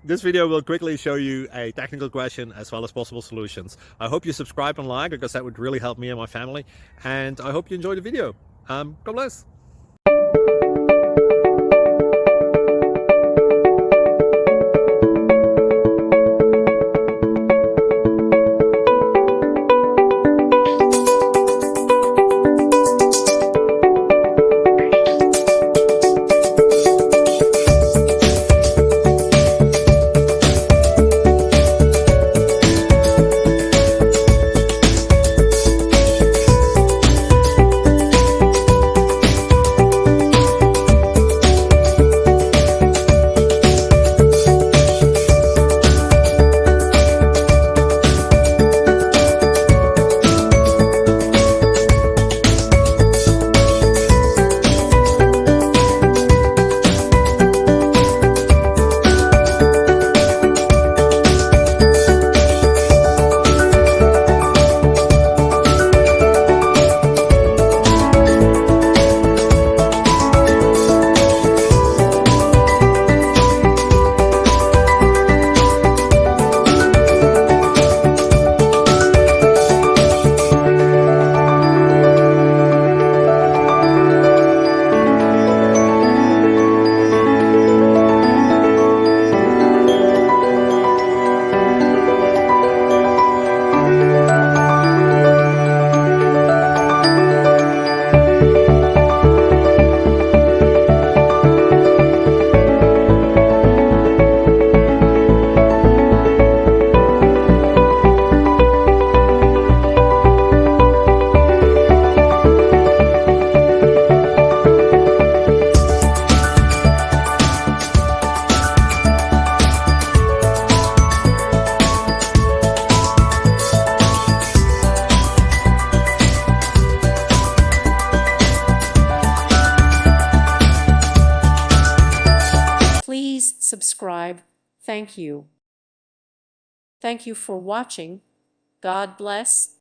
This video will quickly show you a technical question as well as possible solutions. I hope you subscribe and like, because that would really help me and my family. And I hope you enjoy the video. God bless. Please subscribe. Thank you. Thank you for watching. God bless.